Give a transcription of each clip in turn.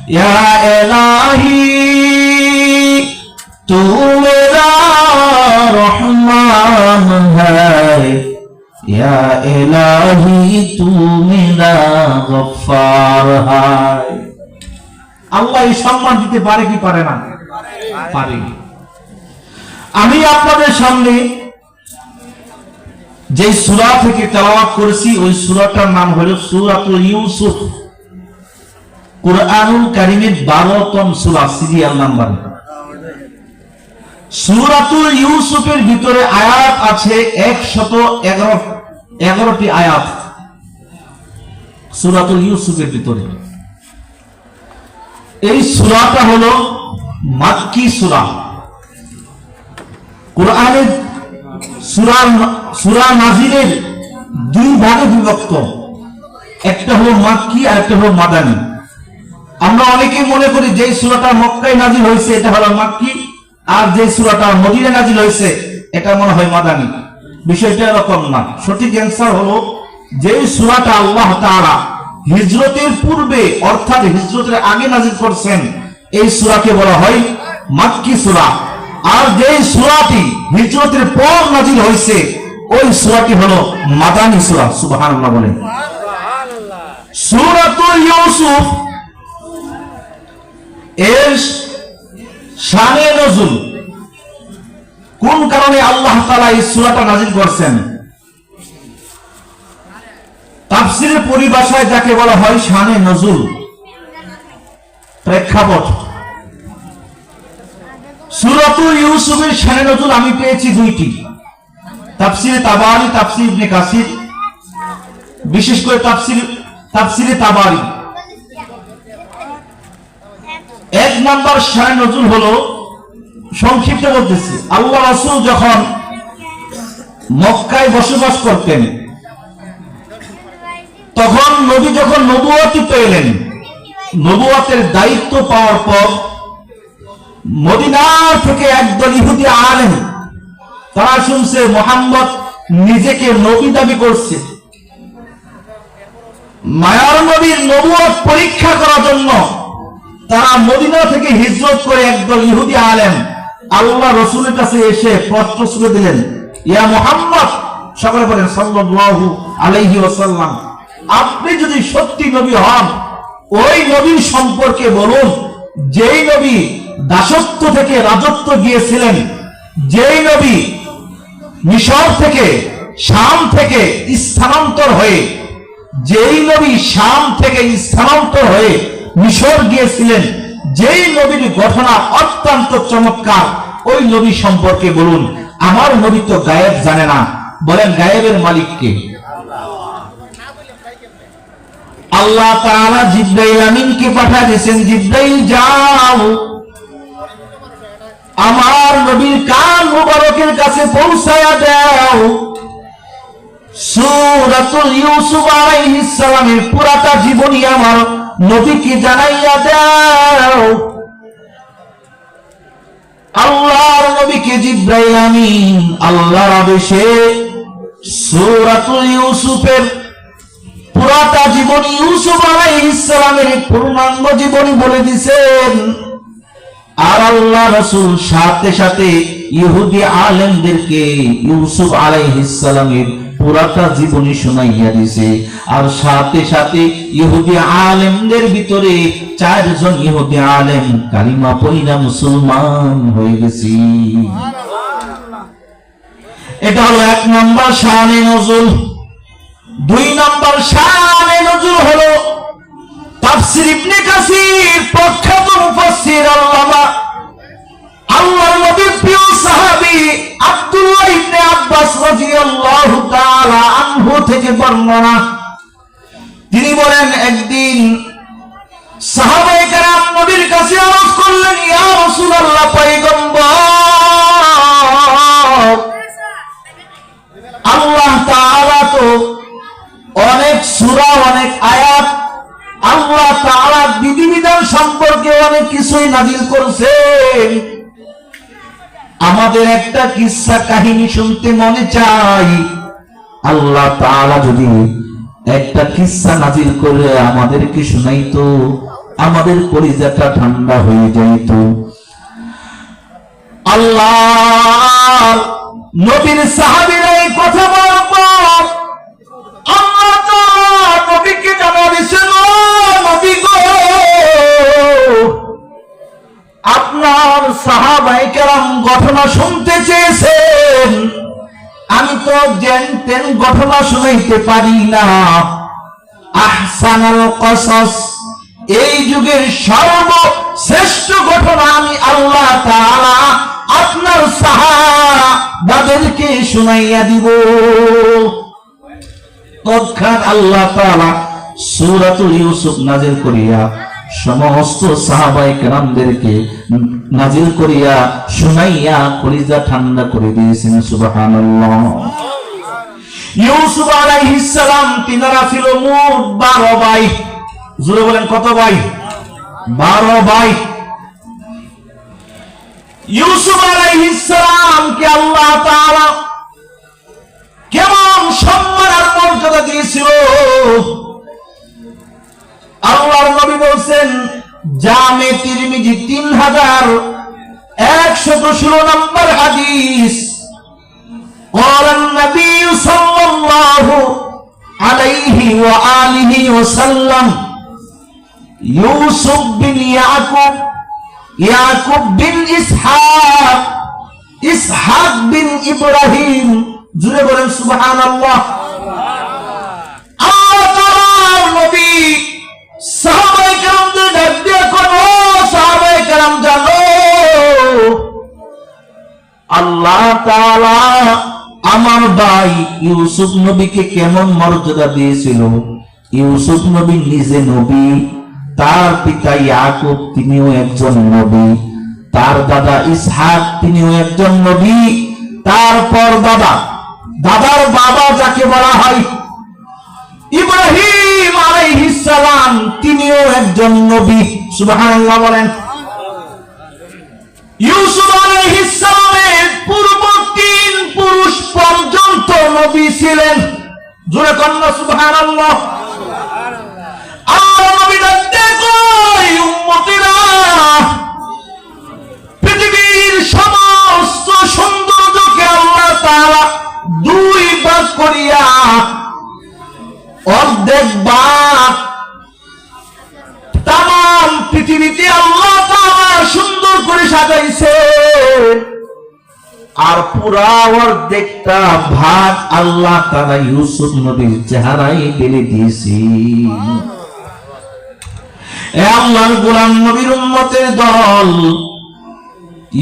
या इलाही तू मेरा रहमान है, या इलाही तू मेरा गफ्फार है। আল্লাহ এই সম্মান দিতে পারে কি পারে না? পারে। আমি আপনাদের সামনে যে সূরা থেকে তেলাওয়াত করেছি ওই সূরাটার নাম হলো সূরাতুল ইউসুফ। কুরআনুল কারীমের 12তম সূরা, সিরিয়াল নাম্বার। সূরাতুল ইউসুফের ভিতরে আয়াত আছে 111টি আয়াত সূরাতুল ইউসুফের ভিতরে। এই সূরাটা হলো মাক্কি সূরা। কুরআনের সূরা নাজিলের দুই ভাগে বিভক্ত, একটা হলো মাক্কি আর একটা হলো মাদানী। আমরা অনেকে মনে করি যে সূরাটা মক্কায় নাজিল হয়েছে এটা হলো মাক্কি, আর যে সূরাটা মদিনায় নাজিল হয়েছে এটা মনে হয় মাদানী। বিষয়টা এরকম না। সঠিক অ্যান্সার হলো যে সূরাটা আল্লাহ তাআলা হিজরতের পূর্বে অর্থাৎ হিজরতের আগে নাজিল করছেন এই সূরাকে বলা হয় মাক্কি সূরা, আর যে সূরাটি হিজরতের পর নাজিল হয়েছে ওই সূরাটি হলো মাদানী সূরা। সুবহানাল্লাহ বলেন। সূরাতুল ইউসুফ এর শানে নজুল, কোন কারণে আল্লাহ তাআলা এই সূরাটা নাজিল করেছেন, তাফসীরের পরিভাষায় যাকে বলা হয় শানে নজুল, প্রেক্ষাপট। সূরাতুল ইউসুফের শানে নজুল আমি পেয়েছি দুইটি, তাফসীরে তাবারি, তাফসীর ইবনে কাসির, বিশেষ করে তাফসীরে তাবারি। এক নাম্বার শানে নজুল হলো, সংক্ষিপ্ত বলতেছি, আল্লাহ রাসূল যখন মক্কায় বসবাস করতেন তখন নবী যখন নবুয়ত পেলেন, নবুয়তের দায়িত্ব পাওয়ার পর মদিনা থেকে একদল ইহুদি আলেম তারা শুনছে মুহাম্মদ নিজেকে নবী দাবি করছে। মায়ার নবীর নবুয়ত পরীক্ষা করার জন্য তারা মদিনা থেকে হিজরত করে একদল ইহুদি আলেম আল্লাহ রাসূলের কাছে এসে প্রশ্ন ছুড়ে দিলেন, ইয়া মুহাম্মদ, সকলে বলেন সাল্লাল্লাহু আলাইহি ওয়াসাল্লাম, আপনি যদি সত্যি নবী হন ওই নবীর সম্পর্কে বলুন যেই নবী দাসত্ব থেকে রাজত্ব গিয়েছিলেন, যেই নবী মিশর থেকে শাম থেকে স্থানান্তর হয়ে, যেই নবী শাম থেকে স্থানান্তর হয়ে মিশর গিয়েছিলেন, যেই নবীর ঘটনা অত্যন্ত চমৎকার ওই নবী সম্পর্কে বলুন। আমার নবী তো গায়েব জানে না, বলেন গায়েবের মালিক কে? আল্লাহ তাআলা জিবরাইল আমিনকে পাঠিয়ে দিয়েছেন, জিবরাইল যাও আমার নবীর কান মুবারকের কাছে পৌঁছায়া দাও, সূরাতুল ইউসুফ আলাইহিস সালামের পুরাটা জীবনী আমার নবীকে জানাইয়া দাও। আল্লাহর নবীকে জিবরাইল আমিন আল্লাহর আদেশে সূরাতুল ইউসুফের পুরাটা জীবনী, ইউসুফ আলাইহিস সালামের পূর্ণাঙ্গ জীবনী বলে দিয়েছেন। আর আল্লাহ রাসূল সাথে সাথে ইহুদি আলেমদেরকে ইউসুফ আলাইহিস সালামের পুরাটা জীবনী শোনাইয়া দিয়েছে। আর সাথে সাথে ইহুদি আলেমদের ভিতরে 4 জন ইহুদি আলেম কালিমা পড়িয়া মুসলমান হয়ে গেছে। এটা হলো 1 নম্বর শানে নজুল। 2 নম্বর শানে নজুল হলো তাফসীর ইবনে কাসির প্রখ্যাত মুফাসসির আল্লামা আল্লাহর নবীর প্রিয় সাহাবী আব্দুল্লাহ ইবনে আব্বাস রাদিয়াল্লাহু তাআলা আনহু থেকে বর্ণনা। তিনি বলেন, একদিন সাহাবায়ে কেরাম নবীর কাছে আরজ করলেন, ইয়া রাসূলুল্লাহ, পয়গম্বর, আল্লাহ তাআলা তো অনেক সূরা, অনেক আয়াত, আল্লাহ তাআলা বিধিবিধান সম্পর্কে অনেক কিছুই নাযিল করেছেন। আমাদের একটা কিসসা কাহিনী শুনতে মনে চাই। আল্লাহ তাআলা যদি একটা কিসসা নাযিল করে আমাদেরকে শোনাইতো আমাদের কলিজাটা ঠান্ডা হয়ে যাইত। আল্লাহ নবীর সাহাবীরা এই কথা বলার পর আল্লাহ তাআলা নবীকে জানা দিয়েছেন, নবী গো, আপনার সাহাবায়ে কেরাম ঘটনা শুনতে চেয়েছেন, আমি তো জেনতেন ঘটনা শুনাইতে পারি না। আহসানুল কসাস, এই যুগের সর্বশ্রেষ্ঠ ঘটনা আমি আল্লাহ তাআলা আপনার সাহাবাদেরকে শুনাইয়া দিব। তৎক্ষণাৎ আল্লাহ তাআলা সূরাতুল ইউসুফ নাযিল করিয়া সমস্ত সাহাবায়ে কেরামদেরকে নাযিল করিয়া শুনাইয়া কলিজা ঠান্ডা করে দিয়েছেন। সুবহানাল্লাহ। ইউসুফ আলাইহিস সালাম তিনারা ছিল মোট 12 ভাই। জোরে বলেন কত ভাই? 12 ভাই। ইউসুফ আলাইহিস সালামকে আল্লাহ তাআলা কেমন সম্মান আর মর্যাদা দিয়েছিল। আল্লাহর নবী বলেন, জামে তিরমিজি 3116 নম্বর হাদিস, قال النبي صلى الله عليه وآله وسلم يوسف بن يعقوب، يعقوب بن إسحاق، إسحاق بن إبراهيم। জুড়ে বলেন সুবহানাল্লাহ। আল্লাহ তাআলার নবী সাহাবায়ে কেরামদের ডাক দিয়ে কোন সাহাবায়ে কেরাম জানো, আল্লাহ তাআলা আমার ভাই ইউসুফ নবীকে কেমন মর্যাদা দিয়েছিল। ইউসুফ নবী নিজে নবী, তার পিতা ইয়াকুব তিনিও একজন নবী, তার দাদা ইসহাক তিনিও একজন নবী, তারপর দাদার বাবা যাকে বলা হয় ইব্রাহিম আলাইহিস সালাম তিনিও একজন নবী। সুবহানাল্লাহ বলেন। ইউসুফ আলাইহিস সালামের পূর্ব 3 পুরুষ পর্যন্ত নবী ছিলেন। জোরে কন্না সুবহানাল্লাহ। আল্লাহ নবী দেখো উম্মতিরা, পৃথিবীর সমস্ত সৌন্দর্যকে আল্লাহ তাআলা 2 ভাগ করিয়া অর্ধেক ভাগ তাম পৃথিবীতে আল্লাহ তাআলা সুন্দর করে সাজাইছে, আর পুরা অর্ধেকটা ভাগ আল্লাহ তাআলা ইউসুফ নবীর চেহারায় ঢেলে দিয়েছে। এ আল্লাহর গোলাম নবীর উম্মতের দল,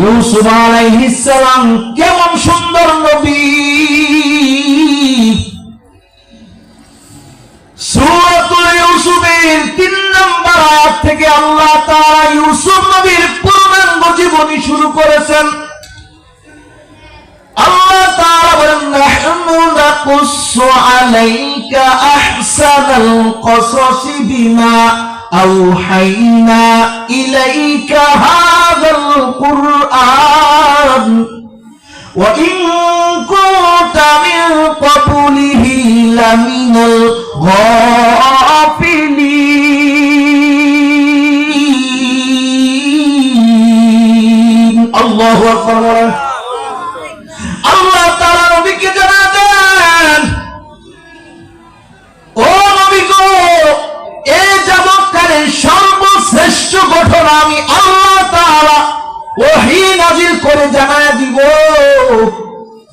ইউসুফ আলাইহিস সালাম কেমন সুন্দর নবী। সূরাতুল ইউসুফের 3 নম্বর আয়াত থেকে আল্লাহ তাআলা ইউসুফ নবীর পূর্ণাঙ্গ জীবনী শুরু করেছেন। আল্লাহ তাআলা বলেন, নাহনু নাকুসসু আলাইকা আহসানাল কসাসি বিমা আওহাইনা ইলাইকা হাযাল কুরআন ওয়া ইন কুনতা মিন ক্বাবলিহি লামিনাল গাফিলিন। আল্লাহু আকবার। আল্লাহ তাআলা নবীকে জানা দেন, ও নবী গো, এই জগৎকালের সর্বশ্রেষ্ঠ ঘটনা আমি আল্লাহ তাআলা ওহী নাযিল করে জানায়া দিব,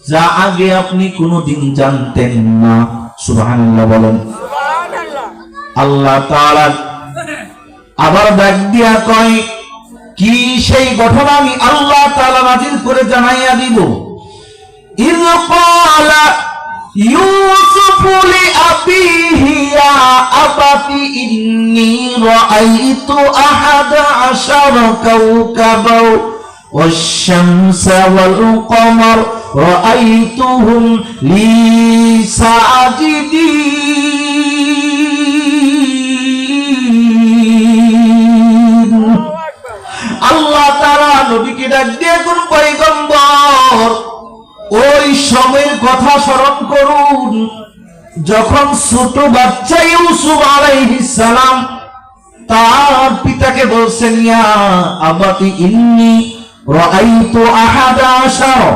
যা আগে আপনি কোনোদিন জানতেন না। সুবহানাল্লাহ বলেন। আল্লাহ তাআলা আবার ডাক দিয়া কয়, কি সেই ঘটনা আমি আল্লাহ তাআলা নাযিল করে জানাইয়া দিব। إذ قال يوسف لأبيه يا أبت إني رأيت 11 كوكبا والشمس والقمر رأيتهم لي ساجدين। আল্লাহ তাআলা নবীকে ডাক দিয়ে কোন পয়গম্বর, ওই সময়ের কথা স্মরণ করুন যখন ছোট বাচ্চা ইউসুফ আলাইহিস সালাম তার পিতাকে বলছেন, ইয়া আবাতি ইন্নী রাআইতু আহাদা আশারা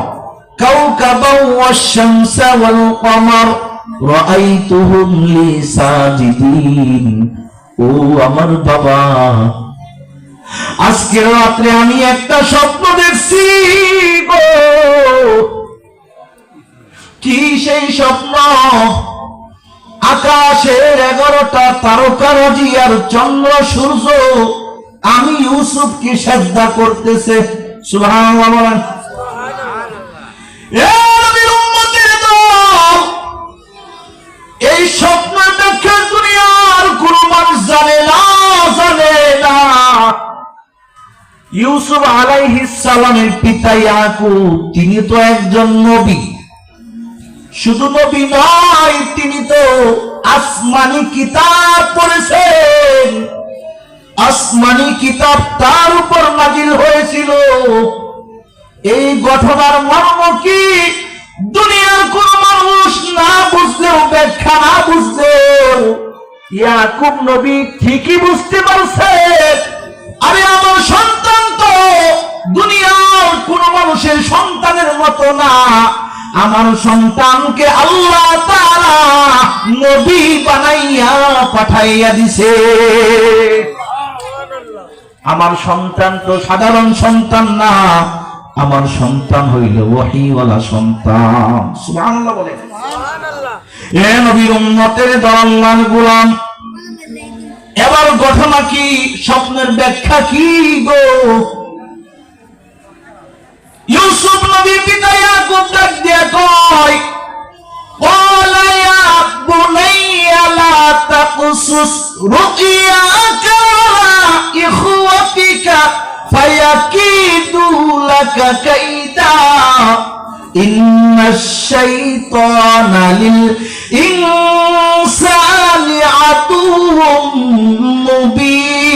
কাওকাবাও ওয়াশ-শামসা ওয়াল কমার রাআইতুহুম লি সাজিদিন। ও আমার বাবা, আজকের রাত্রে আমি একটা স্বপ্ন দেখছি গো। কি সেই স্বপ্ন? আকাশের 11টা তারকারাজি আর চন্দ্র সূর্য আমি ইউসুফকে সিজদা করতেছে। সুবহানাল্লাহ বলেন। এ নবীর উম্মতের দল, এই স্বপ্নের ব্যাখ্যা দুনিয়ার কোন মানুষ জানে না। ইউসুফ আলাইহিস সালামের পিতা ইয়াকুব, তিনি তো একজন নবী। শুধু নবী নয়, তিনি তো আসমানি কিতাব পড়েছেন। আসমানি কিতাব তার উপর নাজিল হয়েছিল। এই ঘটনার মর্ম কি দুনিয়ার কোন মানুষ না বুঝলেও, ব্যাখ্যা না বুঝলেও, ইয়াকুব নবী ঠিকই বুঝতে পারছে। আরে আমার সন্তান তো দুনিয়ার কোন মানুষের সন্তানের মতো না। আমার সন্তানকে আল্লাহ তাআলা নবী বানাইয়া পাঠাইয়া দিছে। আমার সন্তান তো সাধারণ সন্তান না, আমার সন্তান হইল ওহীওয়ালা সন্তান। সুবহানাল্লাহ বলেন। সুবহানাল্লাহ। এ নবীর উম্মতের দল, আল্লাহর গোলাম, এবার ঘটনা কি? স্বপ্নের ব্যাখ্যা কি গো? ইউসুফ নবীর পিতা ইয়াকুব ডাক দিয়া কয়, ওয়ালা ইয়া বুনাইয়া লা তাকসুস রুইয়াকা ইখওয়াতিকা ফায়াকিদু লাকা কাইদা ইন্নাশ শাইতানা লিল ইনসানি আদুউম মুবিন।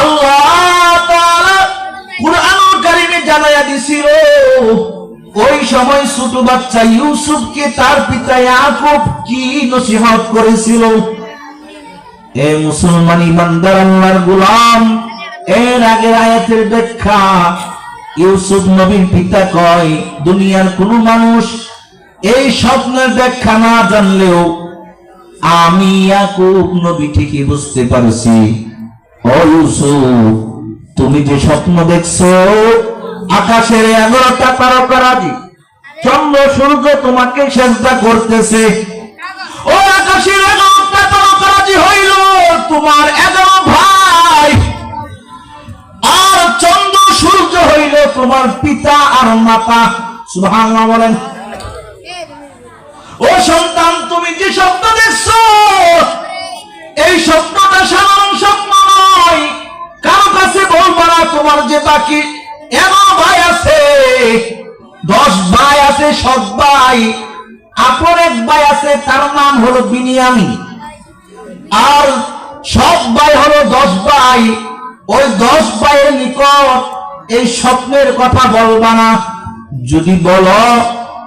আল্লাহ তাআলা কুরআনুল কারীমে জানায়া দিছিল, ওই সময় ছোট বাচ্চা ইউসুফকে তার পিতা ইয়াকুব কি নসিহত করেছিল। এ মুসলমান ইমানদার আল্লাহর গোলাম, এর আগের আয়াতের ব্যাখ্যা, ইউসুফ নবীর পিতা কয়, দুনিয়ার কোন মানুষ এই স্বপ্নের ব্যাখ্যা না জানলেও আমি ইয়াকুব নবী ঠিকই বুঝতে পারছি। ও ইউসুফ, তুমি যে স্বপ্ন দেখছো, আকাশের 11টা তারকারাজি চন্দ্র সূর্য তোমাকে সিজদা করতেছে। ও আকাশের 11টা তারকারাজি হইল তোমার 11 ভাই, আর চন্দ্র সূর্য হইল তোমার পিতা আর মাতা। সুবহানাল্লাহ বলেন। ও সন্তান, তুমি যে স্বপ্ন দেখছো, এই স্বপ্নটা সাধারণ স্বপ্ন নয়। কারো কাছে বলবা না তোমার যে বাকি 11 ভাই আছে, 10 ভাই আছে, সৎ ভাই। আপন এক ভাই আছে, তার নাম হলো বিনিয়ামিন, আর সৎ ভাই হলো 10 ভাই। ওই 10 ভাইয়ের নিকট এই স্বপ্নের কথা বলবা না। যদি বলো,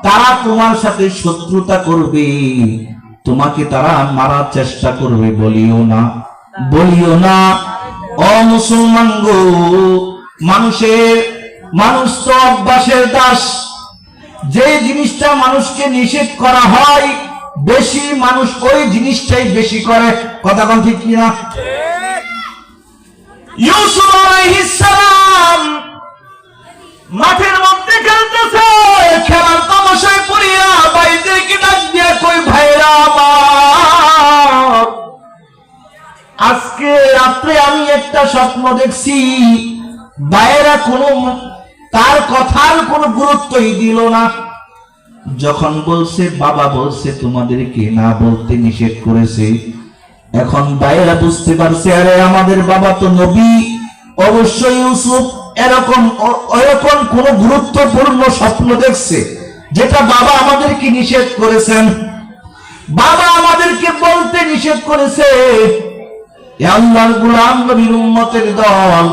তারা তোমার সাথে শত্রুতা করবে, তোমাকে তারা মারার চেষ্টা করবে। বলিও না। ও মুসলমান গো, মানুষ তো অভ্যাসের দাস। যে জিনিসটা মানুষকে নিষেধ করা হয়, বেশি মানুষ ওই জিনিসটাই বেশি করে। কথা কোন ঠিক কিনা? ইউসুফ আলাইহিস সালাম মাঠের মধ্যে খেলতেছে, খেলার তামাশায় পড়িয়া ভাইদেরকে ডাক দিয়া কই, ভাইরা আমার, আজকে রাত্রে আমি একটা স্বপ্ন দেখছি। ভাইয়েরা তার কথার কোনো গুরুত্বই দিল না। যখন বলছে, বাবা বলছে তোমাদেরকে না বলতে নিষেধ করেছে, এখন ভাইয়েরা বুঝতে পারছে, আরে আমাদের বাবা তো নবী, অবশ্যই ইউসুফ এরকম কোন গুরুত্বপূর্ণ স্বপ্ন দেখছে যেটা বাবা আমাদেরকে নিষেধ করেছেন, বাবা আমাদেরকে বলতে নিষেধ করেছে। আল্লাহর গোলাম নবীর উম্মতের দল,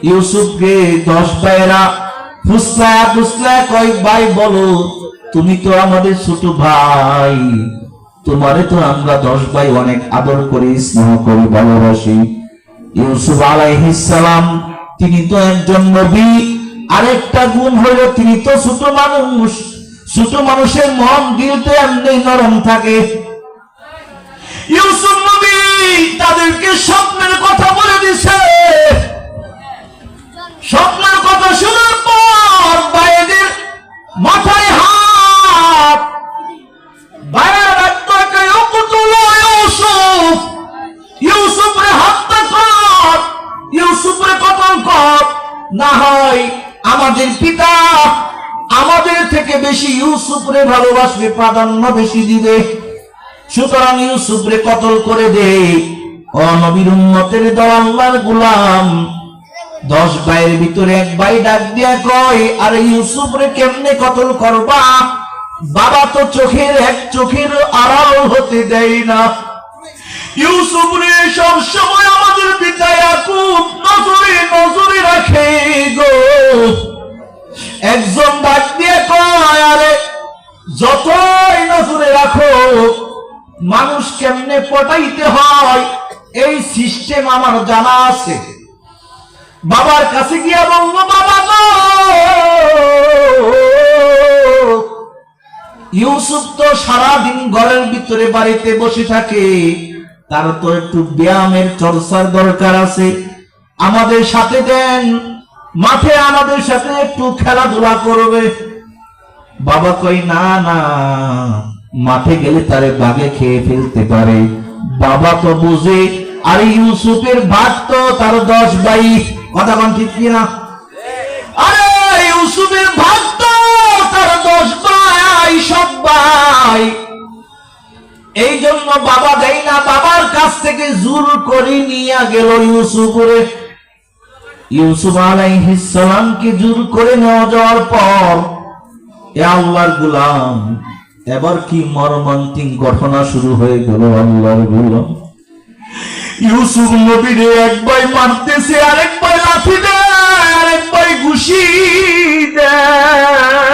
ইউসুফকে 10 ভাইয়েরা ফুসলায়া ফুসলায়া কয় ভাই বলো, তুমি তো আমাদের ছোট ভাই, তোমারে তো আমরা 10 ভাই অনেক আদর করি, স্নেহ করি, ভালোবাসি। ইউসুফ আলাইহিস সালাম তিনি তো একজন নবী, আরেকটা গুণ হলো তিনি তো ছোট মানুষ, ছোট মানুষের মন দিল তো এমনি নরম থাকে। ইউসুফ নবী তাদেরকে স্বপ্নের কথা বলে দিছে। স্বপ্নের কথা শোনার পর ভাইদের মাথায় হাত, ভাইয়ের একটাকে অকুতুল ইউসুফ, ইউসুফরে হত্যা কর, ইউসুফরে কতল কর, না হয় আমাদের পিতা আমাদের থেকে বেশি ইউসুফরে ভালোবাসবে, প্রাধান্য বেশি দিবে, সুতরাং ইউসুফরে কতল করে দে। ও নবীর উম্মতের দল, আল্লাহর গোলাম, 10 ভাইয়ের ভিতরে এক ভাই ডাক দিয়া কয়, আরে ইউসুফরে কেমনে কতল করবা? বাবা তো চোখের আড়াল হতে দেয় না। ইউসুফরে সব সময় আমাদের পিতা ইয়াকুব নজরে রাখে গো। একজন ডাক দিয়ে কয়, আরে যতই নজরে রাখো, মানুষ কেমনে পটাইতে হয় এই সিস্টেম আমার জানা আছে। বাবার কাছে গিয়া বলল, বাবা গো, ইউসুফ তো সারাদিন ঘরের ভিতরে বাড়িতে বসে থাকে, তার তো একটু ব্যায়ামের চর্চার দরকার আছে, আমাদের সাথে দেন, মাঠে আমাদের সাথে একটু খেলাধুলা করবে। বাবা কই, না না, মাঠে গেলে তারে বাগে খেয়ে ফেলতে পারে। বাবা তো বুঝে, আর ইউসুফের ভাগ তো তার 10 ভাই, কথা কোন ঠিক কিনা? আরে ইউসুফের ভাগ তো তার 10 ভাই, সব ভাই। এই জন্য বাবা দেয় না, বাবার কাছ থেকে জোর করে নিয়ে গেল ইউসুফরে। ইউসুফ আলাইহিস সালামকে জোর করে নেওয়া যাওয়ার পর, এ আল্লাহর গোলাম, এবার কি মর্মান্তিক ঘটনা শুরু হয়ে গেল। আল্লাহর গোলাম ইউসুফ নবীরে এক ভাই মারতেছে, আরেক ভাই লাঠি দেয়, আরেক ভাই ঘুষি দেয়।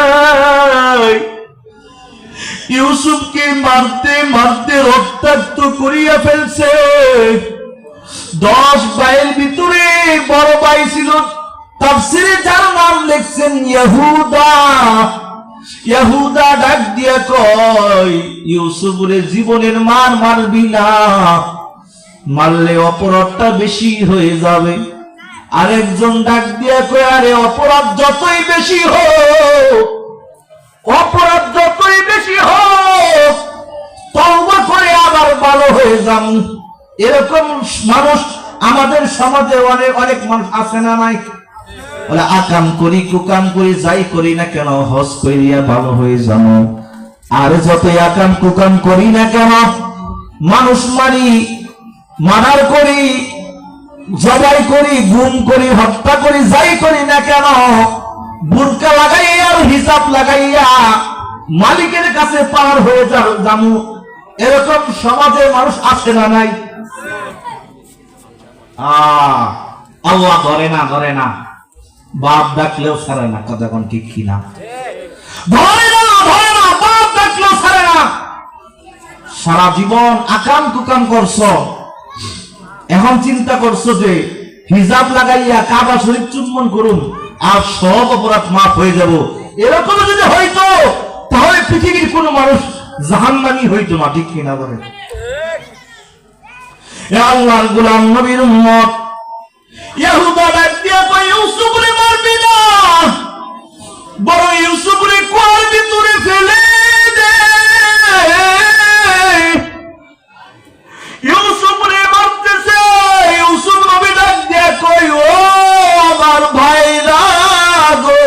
ইউসুফকে মারতে মারতে রক্তাক্ত করিয়া ফেলছে। 10 ভাইয়ের ভিতরে বড় ভাই ছিল, তাফসীরে যার নাম লিখছেন ইহুদা। ইহুদা ডাক দিয়া কয়, ইউসুফরে জীবনের মার মারবি না, মারলে অপরাধটা বেশি হয়ে যাবে। আরেকজন ডাক দিয়া কয়, আরে অপরাধ যতই বেশি হোক, অপরাধ যতই বেশি হোক, তওবা করে আবার ভালো হয়ে যান। এরকম মানুষ আমাদের সমাজে অনেক মানুষ আছে না নাই? বলে আকাম করি কুকাম করি যাই করি না কেন, হজ করিয়া ভালো হয়ে যাবো। আর যতই আকাম কুকাম করি না কেন, মানুষ মারি, মার্ডার করি, জবাই করি, গুম করি, হত্যা করি, যাই করি না কেন, বুরকা লাগাইয়া হিজাব লাগাইয়া মালিকের কাছে পার হয়ে যাবো। এরকম সমাজে মানুষ আছে না নাই? আল্লাহ ধরে না, বাপ ডাকলেও ছাড়ে না, কথা কোন ঠিক কিনা? ধরে না, বাপ ডাকলেও ছাড়ে না। সারা জীবন আকাম কুকাম করছো, এখন চিন্তা করছো যে হিজাব লাগাইয়া কাবা শরীফ চুম্বন করুন আর সব অপরাধ মাফ হয়ে যাব। এরকম যদি হইতো তাহলে পৃথিবীর কোন মানুষ জাহান্নামী হইতো না, ঠিক কিনা বলেন? আল্লাহর গোলাম নবীর উম্মত ইহুদা ডাক দিয়া কয়, ইউসুফরে মারবি না, বড় ইউসুফরে কুয়ার ভিতরে ফেলে দে। ইউসুফরে মারতেছে। ইউসুফ নবী ডাক দিয়া কয়, ও আমার ভাইরা গো,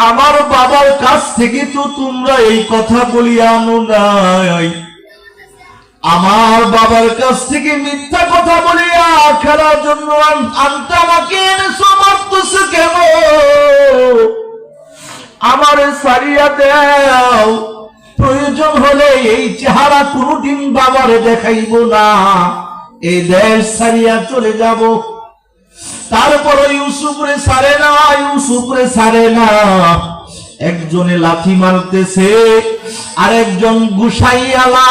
আমার বাবার কাছ থেকে তো তোমরা এই কথা বলিয়া আনো নাই, আমার বাবার কাছ থেকে মিথ্যা কথা বলিয়া খেলার জন্য আনতে আমাকে এনেছো, মারতেছো কেন? আমারে সারিয়া দাও, প্রয়োজন হলে এই চেহারা কোনদিন বাবারে দেখাইব না, এই দেশ সারিয়া চলে যাব। তারপর ইউসুফ রে ছাড়ে না, ইউসুফ রে ছাড়ে না। একজনে লাথি মারতেছে, আর একজন গুসাইয়ালা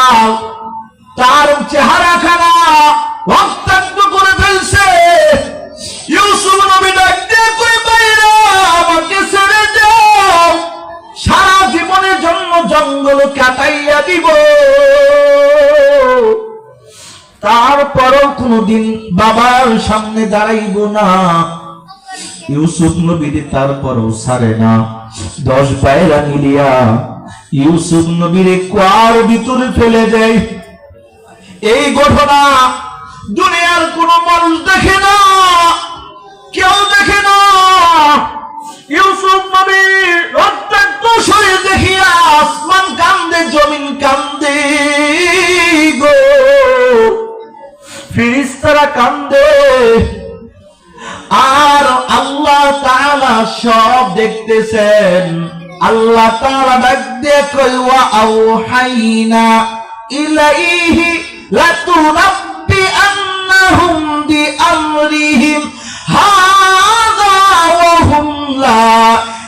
তার চেহারা খানা রক্তাক্ত করে ফেলছে। ইউসুফ নবী ডাক দিয়ে কই, বাইরা আমাকে ছেড়ে দাও, সারা জীবনের জন্য জঙ্গল কাটাইয়া দিব। তারপরও কোনদিন বাবার সামনে দাঁড়াইব না। ইউসুফ নবীর তারপরও ছাড়ে না। 10 পায়রা মিলিয়া ইউসুফ নবীর কুয়ার ভিতরে ফেলে দেয়। এই ঘটনা দুনিয়ার কোন মানুষ দেখে না, কেউ দেখে না। ইউসুফ নবীর রক্তাক্ত শরীর দেখিয়া আসমান কান্দে, জমিন কান্দে গো, ফেরেশতারা কান্দে। আর আল্লাহ তাআলা সব দেখতেছেন। আল্লাহ তাআলা ডাক দিয়ে কই, ওয়া আওহাইনা ইলাইহি লাতুনাব্বিআন্নাহুম বিআমরিহিম হাযা ওয়া হুম লা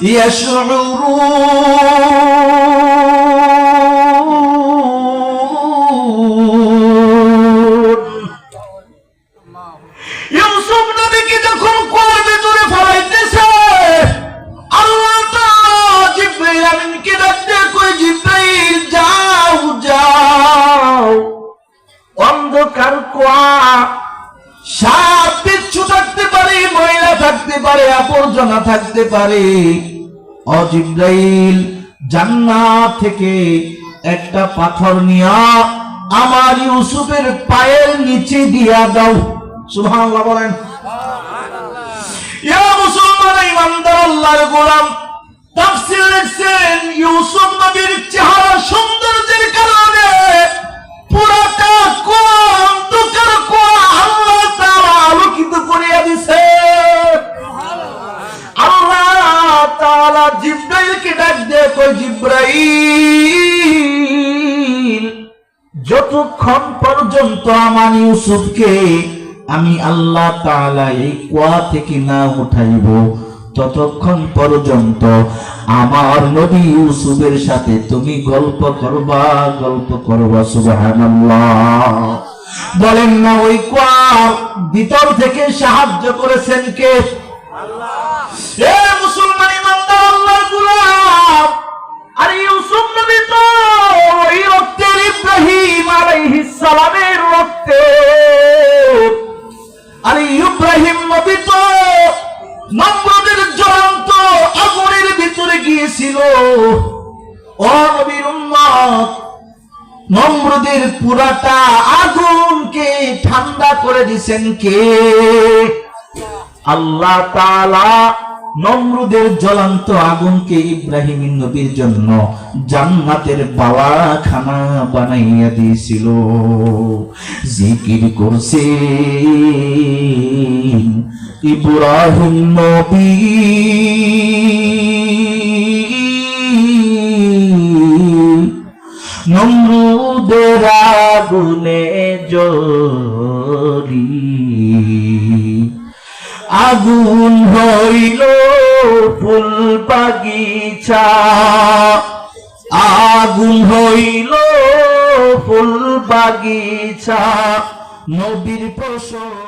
ইয়াশউরুন। ইউসুফ নবীকে যখন কুয়ার ভিতরে ফেলাইতেছে, আল্লাহ তাআলা জিবরাইল আমিনকে ডাক দিয়ে কই, জিবরাইল যাও যাও, অন্ধকার কুয়া, সাপ বিচ্ছু থাকতে পারে, ময়লা থাকতে পারে, আবর্জনা থাকতে পারে। ও জিবরাইল, জান্নাত থেকে একটা পাথর নিয়া আমার ইউসুফের পায়ের নিচে দিয়া দাও। সুবহানাল্লাহ বলেন। ইয়া মুসলমান ইমানদার আল্লাহর গোলাম, তাফসীর লিখছেন ইউসুফ নবীর চেহারা সৌন্দর্যের কারণে পুরাটা কুয়া, অন্ধকার কুয়া আল্লাহ তাআলা আলোকিত করিয়া দিছে। আল্লাহ তাআলা জিবরাইলকে ডাক দিয়ে কই, জিবরাইল, যতক্ষণ পর্যন্ত আমার ইউসুফকে আমি আল্লাহ তাআলা এই কুয়া থেকে না উঠাইব, ততক্ষণ পর্যন্ত আমার নবী ইউসুফের সাথে তুমি গল্প করবা, গল্প করবা। সুবহানাল্লাহ বলেন না। ওই কুয়ার ভিতর থেকে সাহায্য করেছেন কে? আল্লাহ। এ মুসলমান ইমানদার আল্লাহর গোলাম, আর ইউসুফ নবী তো ওই রক্তের, ইব্রাহিম আলাইহিস সালামের রক্তে। আর ইব্রাহিম নবী তো নমরুদের জ্বলন্ত আগুনের ভিতরে গিয়েছিল। ও নবীর উম্মত, নমরুদের পুরাটা আগুনকে ঠান্ডা করে দিয়েছেন কে? আল্লাহ তাআলা নমরুদের জ্বলন্ত আগুনকে ইব্রাহিম নবীর জন্য জান্নাতের বালাখানা বানাইয়া দিয়েছিল। জিকির করছে ইব্রাহিম নবী, নমরুদের আগুনে জ্বলি, আগুন হইল ফুল বাগিচা, আগুন হইল ফুল বাগিচা, নবীর প্রশংসা।